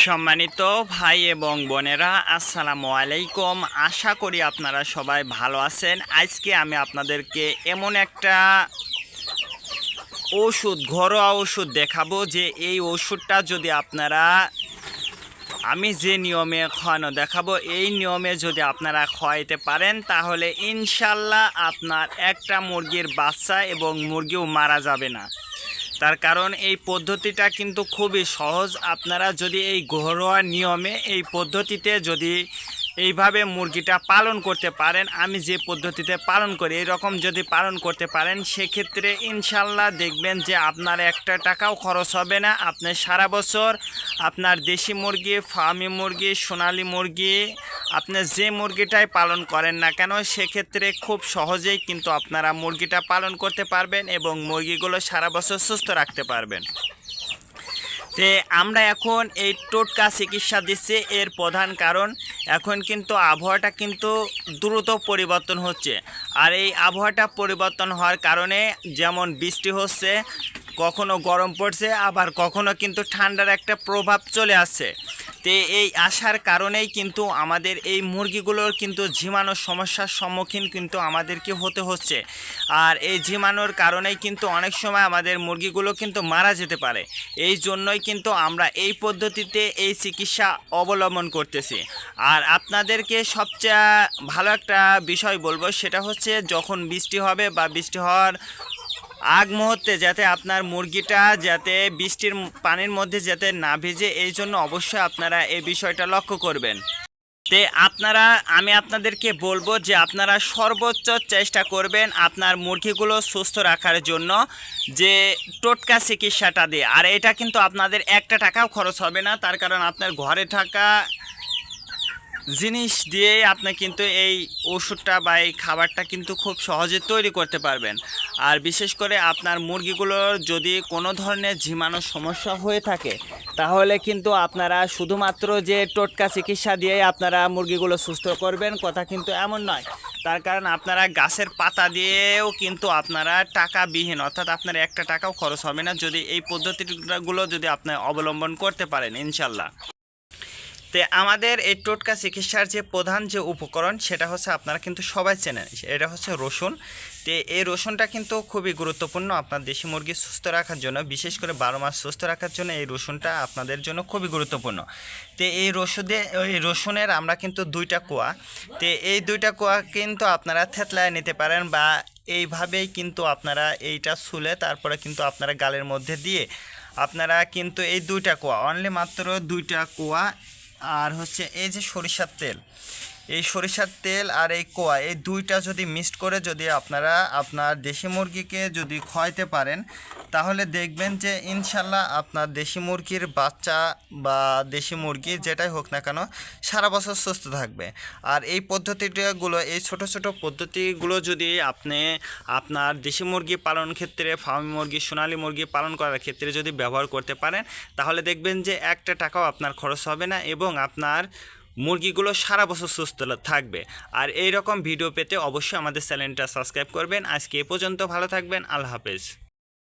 সম্মানিত ভাই এবং বোনেরা, আসসালামু আলাইকুম। আশা করি আপনারা সবাই ভালো আছেন। আজকে আমি আপনাদেরকে এমন একটা ঘরোয়া ওষুধ দেখাবো যে এই ওষুধটা যদি আপনারা আমি যে নিয়মে খাওয়ানো দেখাবো এই নিয়মে যদি আপনারা খাওয়াইতে পারেন তাহলে ইনশাল্লাহ আপনার একটা মুরগির বাচ্চা এবং মুরগিও মারা যাবে না। তার কারণ এই পদ্ধতিটা কিন্তু খুবই সহজ। আপনারা যদি এই ঘরোয়া নিয়মে এই পদ্ধতিতে যদি এইভাবে মুরগিটা পালন করতে পারেন, আমি যে পদ্ধতিতে পালন করি এরকম যদি পালন করতে পারেন, সেক্ষেত্রে ইনশাল্লাহ দেখবেন যে আপনার একটা টাকাও খরচ হবে না। আপনি সারা বছর আপনার দেশি মুরগি, ফার্মি মুরগি, সোনালি মুরগি, আপনি যে মুরগিটাই পালন করেন না কেন সেক্ষেত্রে খুব সহজেই কিন্তু আপনারা মুরগিটা পালন করতে পারবেন এবং মুরগিগুলো সারা বছর সুস্থ রাখতে পারবেন। তে আমরা এখন এই টোটকা চিকিৎসা দিচ্ছি, এর প্রধান কারণ এখন কিন্তু আবহাওয়াটা কিন্তু দ্রুত পরিবর্তন হচ্ছে। আর এই আবহাওয়াটা পরিবর্তন হওয়ার কারণে যেমন বৃষ্টি হচ্ছে, কখনো গরম পড়ছে, আবার কখনো কিন্তু ঠান্ডার একটা প্রভাব চলে আসছে। তো এই আসার কারণেই কিন্তু আমাদের এই মুরগিগুলোর কিন্তু ঝিমানোর সমস্যার সম্মুখীন কিন্তু আমাদেরকে হতে হচ্ছে। আর এই ঝিমানোর কারণেই কিন্তু অনেক সময় আমাদের মুরগিগুলো কিন্তু মারা যেতে পারে। এই জন্যই কিন্তু আমরা এই পদ্ধতিতে এই চিকিৎসা অবলম্বন করতেছি। আর আপনাদেরকে সবচেয়ে ভালো একটা বিষয় বলবো, সেটা হচ্ছে যখন বৃষ্টি হবে বা বৃষ্টি হওয়ার আগ মুহূর্তে যাতে আপনার মুরগিটা যাতে বৃষ্টির পানির মধ্যে যাতে না ভিজে, এই জন্য অবশ্যই আপনারা এই বিষয়টা লক্ষ্য করবেন। তে আমি আপনাদেরকে বলবো যে আপনারা সর্বোচ্চ চেষ্টা করবেন আপনার মুরগিগুলো সুস্থ রাখার জন্য যে টোটকা চিকিৎসাটা দিয়ে। আর এটা কিন্তু আপনাদের একটা টাকাও খরচ হবে না, তার কারণ আপনার ঘরে থাকা জিনিস দিয়েই আপনি কিন্তু এই ওষুধটা বা এই খাবারটা কিন্তু খুব সহজে তৈরি করতে পারবেন। আর বিশেষ করে আপনার মুরগিগুলোর যদি কোনো ধরনের ঝিমানোর সমস্যা হয়ে থাকে তাহলে কিন্তু আপনারা শুধুমাত্র যে টোটকা চিকিৎসা দিয়েই আপনারা মুরগিগুলো সুস্থ করবেন কথা কিন্তু এমন নয়। তার কারণ আপনারা গাছের পাতা দিয়েও কিন্তু আপনারা টাকাবিহীন, অর্থাৎ আপনার একটা টাকাও খরচ হবে না যদি এই পদ্ধতিগুলো যদি আপনি অবলম্বন করতে পারেন ইনশাল্লাহ। তো আমাদের এই টোটকা চিকিৎসার যে প্রধান যে উপকরণ সেটা হচ্ছে আপনারা কিন্তু সবাই চেনেন, এটা হচ্ছে রসুন। তো এই রসুনটা কিন্তু খুবই গুরুত্বপূর্ণ আপনার দেশি মুরগি সুস্থ রাখার জন্য, বিশেষ করে 12 মাস সুস্থ রাখার জন্য এই রসুনটা আপনাদের জন্য খুবই গুরুত্বপূর্ণ। তো এই রসুনের আমরা কিন্তু 2টা কোয়া, তো এই 2টা কোয়া কিন্তু আপনারা থেতলায় নিতে পারেন বা এইভাবেই কিন্তু আপনারা এইটা ছুলে তারপরে কিন্তু আপনারা গালের মধ্যে দিয়ে আপনারা কিন্তু এই 2টা কোয়া, অনলি মাত্র 2টা কোয়া, আর হচ্ছে এই যে সরিষার তেল, এই সরিষার তেল আর এই কোয়া, এই 2টা যদি মিক্সড করে যদি আপনারা আপনার দেশি মুরগিকে যদি খাওয়াইতে পারেন তাহলে দেখবেন যে ইনশাল্লাহ আপনার দেশি মুরগির বাচ্চা বা দেশি মুরগি যেটাই হোক না কেন সারা বছর সুস্থ থাকবে। আর এই পদ্ধতিগুলো, এই ছোট ছোট পদ্ধতিগুলো যদি আপনি আপনার দেশি মুরগি পালন ক্ষেত্রে, ফার্মি মুরগি, সোনালি মুরগি পালন করার ক্ষেত্রে যদি ব্যবহার করতে পারেন তাহলে দেখবেন যে একটা টাকাও আপনার খরচ হবে না এবং আপনার মুরগিগুলো সারা বছর সুস্থ থাকবে। আর এই রকম ভিডিও পেতে অবশ্যই আমাদের চ্যানেলটা সাবস্ক্রাইব করবেন। আজকে এ পর্যন্ত, ভালো থাকবেন, আল্লাহ হাফেজ।